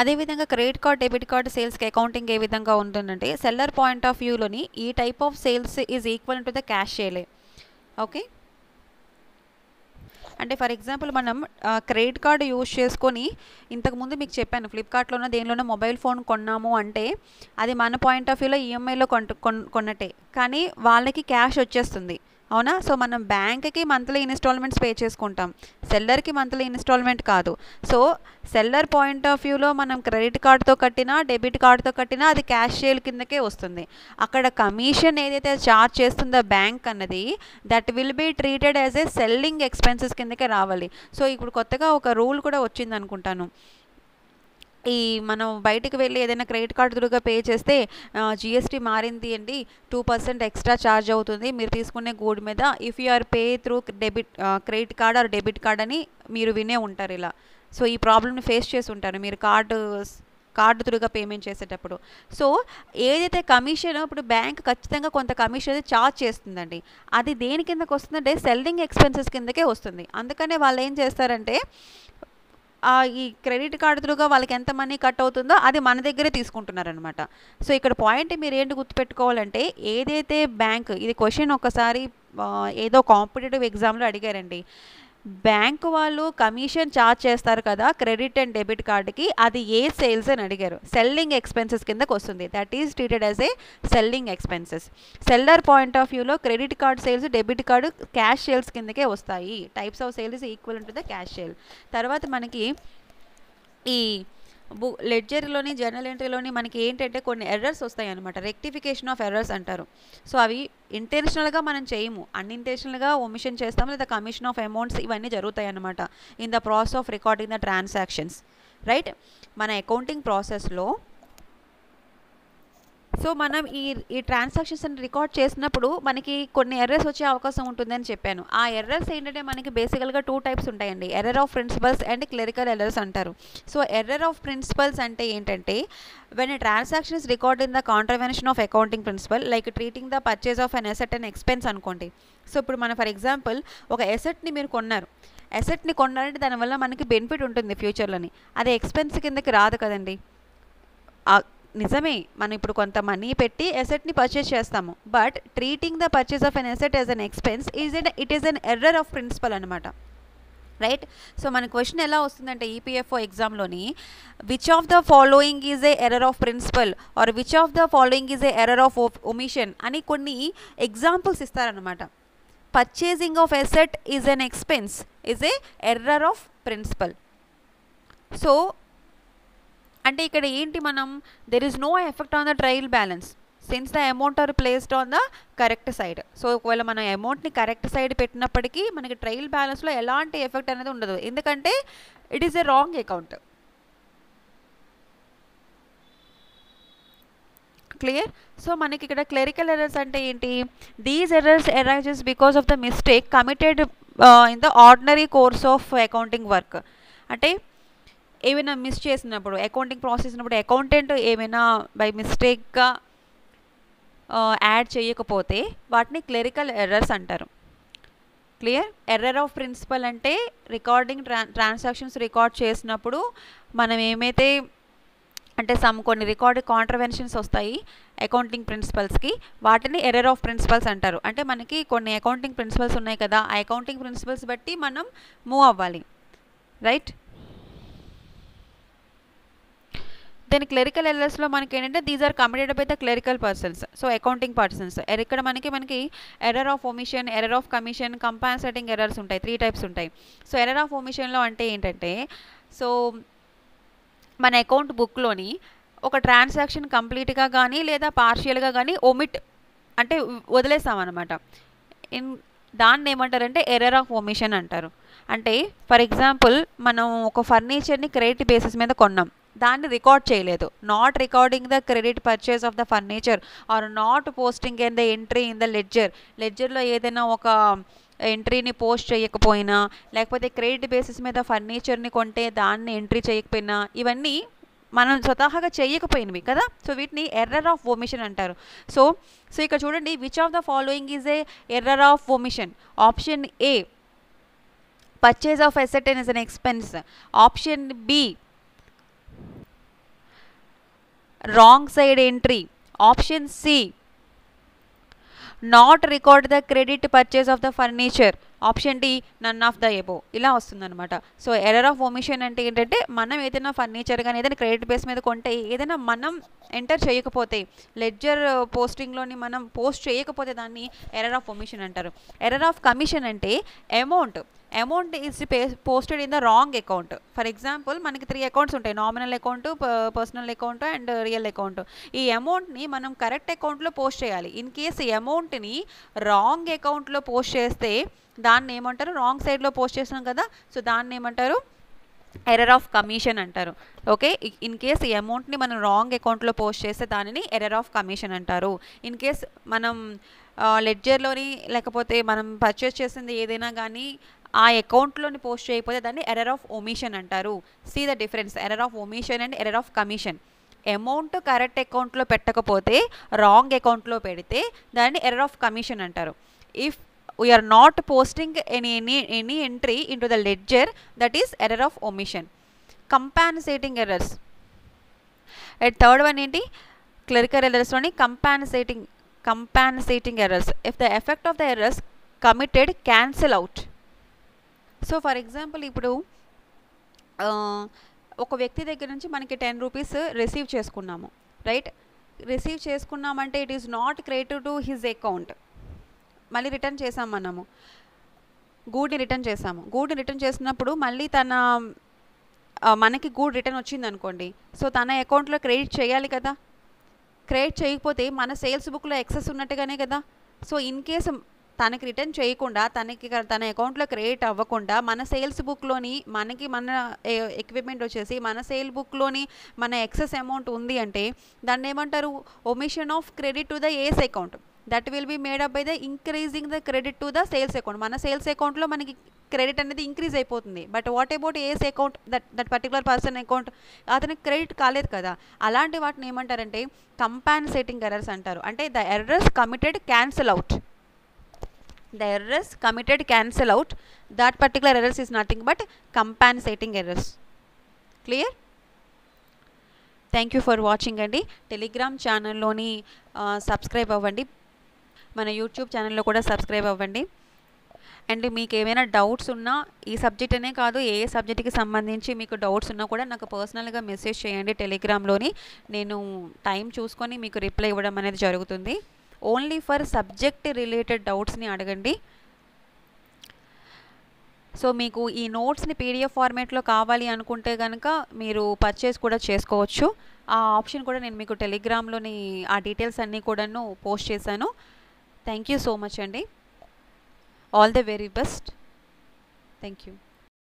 అదేవిధంగా credit card, debit card సేల్స్‌కి accounting ఏ విధంగా ఉంటుందంటే సెల్లర్ పాయింట్ ఆఫ్ వ్యూలోని ఈ type of sales is equal to the cash సేలే. ఓకే. అంటే ఫర్ ఎగ్జాంపుల్ మనం క్రెడిట్ కార్డ్ యూజ్ చేసుకొని ఇంతకుముందు మీకు చెప్పాను ఫ్లిప్కార్ట్లోనో దేనిలోనో మొబైల్ ఫోన్ కొన్నాము అంటే అది మన పాయింట్ ఆఫ్ వ్యూలో ఈఎంఐలో కొన్నట్టే, కానీ వాళ్ళకి క్యాష్ వచ్చేస్తుంది. అవునా? సో మనం బ్యాంక్కి మంత్లీ ఇన్స్టాల్మెంట్స్ పే చేసుకుంటాం, సెల్లర్కి మంత్లీ ఇన్స్టాల్మెంట్ కాదు. సో సెల్లర్ పాయింట్ ఆఫ్ వ్యూలో మనం క్రెడిట్ కార్డ్తో కట్టినా డెబిట్ కార్డ్తో కట్టినా అది క్యాష్ సేల్ కిందకే వస్తుంది. అక్కడ కమిషన్ ఏదైతే ఛార్జ్ చేస్తుందో బ్యాంక్ అన్నది that will be treated as a selling expenses కిందకే రావాలి. సో ఇప్పుడు కొత్తగా ఒక రూల్ కూడా వచ్చింది అనుకుంటాను, ఈ మనం బయటికి వెళ్ళి ఏదైనా క్రెడిట్ కార్డు త్రూగా పే చేస్తే జిఎస్టీ మారింది అండి, 2% ఎక్స్ట్రా ఛార్జ్ అవుతుంది మీరు తీసుకునే గూడ్ మీద if you are pay through credit card or debit card అని మీరు వినే ఉంటారు ఇలా. సో ఈ ప్రాబ్లమ్ని ఫేస్ చేసి ఉంటారు మీరు కార్డు త్రూగా పేమెంట్ చేసేటప్పుడు. సో ఏదైతే కమిషన్ ఇప్పుడు బ్యాంక్ ఖచ్చితంగా కొంత కమిషన్ అయితే ఛార్జ్ చేస్తుందండి, అది దేని కిందకి వస్తుందంటే సెల్లింగ్ ఎక్స్పెన్సెస్ కిందకే వస్తుంది. అందుకనే వాళ్ళు ఏం చేస్తారంటే ఈ క్రెడిట్ కార్డు త్రూగా వాళ్ళకి ఎంత మనీ కట్ అవుతుందో అది మన దగ్గరే తీసుకుంటున్నారనమాట. సో ఇక్కడ పాయింట్ మీరు ఏంటి గుర్తుపెట్టుకోవాలంటే ఏదైతే బ్యాంక్, ఇది క్వశ్చన్ ఒకసారి ఏదో కాంపిటేటివ్ ఎగ్జామ్లో అడిగారండి, బ్యాంకు వాళ్ళు కమిషన్ ఛార్జ్ చేస్తారు కదా క్రెడిట్ అండ్ డెబిట్ కార్డుకి, అది ఏ సేల్స్ అని అడిగారు. సెల్లింగ్ ఎక్స్పెన్సెస్ కిందకు వస్తుంది, that is treated as a selling expenses. Seller point of వ్యూలో credit card sales debit card cash sales కిందకే వస్తాయి. Types of sale is equal to the cash sale. తర్వాత మనకి ఈ లెడ్జర్లోని జర్నల్ ఎంట్రీలోని మనకి ఏంటంటే కొన్ని ఎర్రర్స్ వస్తాయి అనమాట, రెక్టిఫికేషన్ ఆఫ్ ఎర్రర్స్ అంటారు. సో అవి ఇంటెన్షనల్గా మనం చేయము, అన్ఇంటెన్షనల్గా ఒమిషన్ చేస్తాము లేదా కమిషన్ ఆఫ్ అమౌంట్స్ ఇవన్నీ జరుగుతాయి అన్నమాట in the process of recording the transactions, right. మన అకౌంటింగ్ ప్రాసెస్లో సో మనం ఈ ట్రాన్సాక్షన్స్ అని రికార్డ్ చేసినప్పుడు మనకి కొన్ని ఎర్రర్స్ వచ్చే అవకాశం ఉంటుందని చెప్పాను. ఆ ఎర్రర్స్ ఏంటంటే మనకి బేసికల్గా 2 టైప్స్ ఉంటాయండి, error of principles and clerical errors అంటారు. సో ఎర్రర్ ఆఫ్ ప్రిన్సిపల్స్ అంటే ఏంటంటే when a transaction is record in the contravention of accounting principle like treating the purchase of an asset and expense అనుకోండి. So ఇప్పుడు మనం for example ఒక అసెట్ని మీరు కొన్నారు, అసెట్ని కొన్నారంటే దానివల్ల మనకి బెనిఫిట్ ఉంటుంది ఫ్యూచర్లోని, అది ఎక్స్పెన్స్ కిందకి రాదు కదండి. నిజమే, మనం ఇప్పుడు కొంత మనీ పెట్టి అసెట్ని పర్చేస్ చేస్తాము, but treating the purchase of an asset as an expense it is an error of principle అనమాట, రైట్. సో మన క్వశ్చన్ ఎలా వస్తుందంటే ఈపీఎఫ్ఓ ఎగ్జామ్లోని which of the following is a error of principle or which of the following is a error of omission అని కొన్ని examples ఇస్తారనమాట. Purchasing of asset is an expense is a error of principle. So అంటే ఇక్కడ ఏంటి, మనం there is no effect on the trial balance since the amount are placed on the correct side. So ఒకవేళ మనం అమౌంట్ని correct side పెట్టినప్పటికీ మనకి trial బ్యాలెన్స్లో ఎలాంటి effect అనేది ఉండదు, ఎందుకంటే it is a wrong account. Clear? So మనకి ఇక్కడ క్లరికల్ ఎర్రర్స్ అంటే ఏంటి, these errors arises because of the mistake committed in the ordinary course of accounting work. అంటే ఏమైనా మిస్ చేసినప్పుడు అకౌంటింగ్ ప్రాసెస్ చేసినప్పుడు అకౌంటెంట్ ఏమైనా బై మిస్టేక్గా యాడ్ చేయకపోతే వాటిని క్లరికల్ ఎర్రర్స్ అంటారు. క్లియర్? ఎర్రర్ ఆఫ్ ప్రిన్సిపల్ అంటే రికార్డింగ్ ట్రాన్సాక్షన్స్ రికార్డ్ చేసినప్పుడు మనం ఏమైతే అంటే కొన్ని రికార్డ్ కాంట్రవెన్షన్స్ వస్తాయి అకౌంటింగ్ ప్రిన్సిపల్స్కి, వాటిని ఎర్రర్ ఆఫ్ ప్రిన్సిపల్స్ అంటారు. అంటే మనకి కొన్ని అకౌంటింగ్ ప్రిన్సిపల్స్ ఉన్నాయి కదా, ఆ అకౌంటింగ్ ప్రిన్సిపల్స్ బట్టి మనం మూవ్ అవ్వాలి, రైట్. దెన్ క్లరికల్ ఎర్రర్స్లో మనకి ఏంటంటే these are committed by the clerical persons, so accounting persons. ఇక్కడ మనకి error of omission, error of commission, compensating errors ఉంటాయి, 3 టైప్స్ ఉంటాయి. సో ఎర్రర్ ఆఫ్ ఒమిషన్లో అంటే ఏంటంటే సో మన అకౌంట్ బుక్లోని ఒక ట్రాన్సాక్షన్ కంప్లీట్గా కానీ లేదా పార్షియల్గా కానీ ఒమిట్ అంటే వదిలేసామన్నమాట, దాన్ని ఏమంటారంటే ఎర్రర్ ఆఫ్ ఒమిషన్ అంటారు. అంటే ఫర్ ఎగ్జాంపుల్ మనం ఒక ఫర్నిచర్ని క్రెడిట్ బేసిస్ మీద కొన్నాం, దాన్ని రికార్డ్ చేయలేదు, not recording the credit purchase of the furniture or not posting in the entry in the లెడ్జర్లో ఏదైనా ఒక ఎంట్రీని పోస్ట్ చేయకపోయినా, లేకపోతే క్రెడిట్ బేసిస్ మీద ఫర్నిచర్ని కొంటే దాన్ని ఎంట్రీ చేయకపోయినా, ఇవన్నీ మనం స్వతహాగా చేయకపోయినవి కదా, సో వీటిని ఎర్రర్ ఆఫ్ ఒమిషన్ అంటారు. సో ఇక్కడ చూడండి, which of the following is a error of omission? Option A purchase of asset as an expense, option B wrong side entry. Option C, not record the credit purchase of the furniture. Option D, none of the above. ఇలా వస్తుందన్నమాట. So error of omission అంటే ఏంటంటే మనం ఏదైనా furniture కానీ ఏదైనా credit base మీద కొంటే ఏదైనా మనం ఎంటర్ చేయకపోతే, లెడ్జర్ పోస్టింగ్లోని మనం పోస్ట్ చేయకపోతే దాన్ని ఎర్రర్ ఆఫ్ ఒమిషన్ అంటారు. ఎర్రర్ ఆఫ్ కమిషన్ అంటే amount is posted in the wrong account. For example మనకి 3 అకౌంట్స్ ఉంటాయి, nominal account, personal account and real account. ఈ అమౌంట్ని మనం కరెక్ట్ అకౌంట్లో పోస్ట్ చేయాలి. ఇన్ కేస్ ఈ అమౌంట్ని రాంగ్ అకౌంట్లో పోస్ట్ చేస్తే దాన్ని ఏమంటారు, రాంగ్ సైడ్లో పోస్ట్ చేస్తున్నాం కదా, సో దాన్ని ఏమంటారు, ఎర్రర్ ఆఫ్ కమిషన్ అంటారు. ఓకే, ఇన్ కేస్ ఈ అమౌంట్ని మనం రాంగ్ అకౌంట్లో పోస్ట్ చేస్తే దానిని ఎర్రర్ ఆఫ్ కమిషన్ అంటారు. ఇన్ కేస్ మనం లెడ్జర్లోని లేకపోతే మనం పర్చేస్ చేసింది ఏదైనా కానీ ఆ అకౌంట్లోని పోస్ట్ చేయకపోతే దాన్ని ఎర్రర్ ఆఫ్ ఒమిషన్ అంటారు. See the difference, error of omission and error of commission. Amount correct అకౌంట్లో పెట్టకపోతే రాంగ్ అకౌంట్లో పెడితే దాన్ని ఎర్రర్ ఆఫ్ కమిషన్ అంటారు. If we are not posting any entry into the ledger, that is error of omission. Compensating errors, at third one ఏంటి, clerical errors లోని compensating errors. If the effect of the errors committed cancel out. So for example ఇప్పుడు ఒక వ్యక్తి దగ్గర నుంచి మనకి 10 rupees receive చేసుకున్నాము, right. Receive చేసుకున్నామంటే it is not credited to his account. మళ్ళీ రిటర్న్ చేసాం, మనము గూడ్ని రిటర్న్ చేసాము. గూడ్ని రిటర్న్ చేసినప్పుడు మళ్ళీ మనకి గూడ్ రిటర్న్ వచ్చింది అనుకోండి, సో తన అకౌంట్లో క్రెడిట్ చేయాలి కదా. క్రెడిట్ చేయకపోతే మన సేల్స్ బుక్లో ఎక్సెస్ ఉన్నట్టుగానే కదా. సో ఇన్ కేసు తనకి రిటర్న్ చేయకుండా తన అకౌంట్లో క్రెడిట్ అవ్వకుండా మన సేల్స్ బుక్లోని మన ఎక్విప్మెంట్ వచ్చేసి మన సేల్ బుక్లోని మన ఎక్సెస్ అమౌంట్ ఉంది అంటే దాన్ని ఏమంటారు, omission of credit to the A's account. That will be made up by the increasing the credit to the sales account. మన సేల్స్ అకౌంట్లో మనకి క్రెడిట్ అనేది ఇంక్రీజ్ అయిపోతుంది. But what about A's account, that particular person account అతనికి credit కాలేదు కదా. అలాంటి వాటిని ఏమంటారంటే కంపాన్సేటింగ్ ఎర్రర్స్ అంటారు. అంటే the errors committed cancel out. The errors committed cancel out. That particular errors is nothing but compensating errors. Clear? Thank you for watching andi. Telegram channel loni subscribe avvandi, mana YouTube channel lo kuda subscribe avvandi. And మీకు ఏమైనా doubts ఉన్నా ఈ subject అనే కాదు ఏ సబ్జెక్ట్కి సంబంధించి మీకు doubts ఉన్నా కూడా నాకు పర్సనల్గా మెసేజ్ చేయండి టెలిగ్రామ్లోని. నేను టైం చూసుకొని మీకు రిప్లై ఇవ్వడం అనేది జరుగుతుంది. ఓన్లీ ఫర్ సబ్జెక్ట్ రిలేటెడ్ డౌట్స్ని అడగండి. సో మీకు ఈ నోట్స్ని పీడిఎఫ్ ఫార్మేట్లో కావాలి అనుకుంటే కనుక మీరు పర్చేస్ కూడా చేసుకోవచ్చు. ఆ ఆప్షన్ కూడా నేను మీకు టెలిగ్రామ్లోని ఆ డీటెయిల్స్ అన్నీ కూడాను పోస్ట్ చేశాను. థ్యాంక్ యూ సో మచ్ అండి. All the very best. Thank you.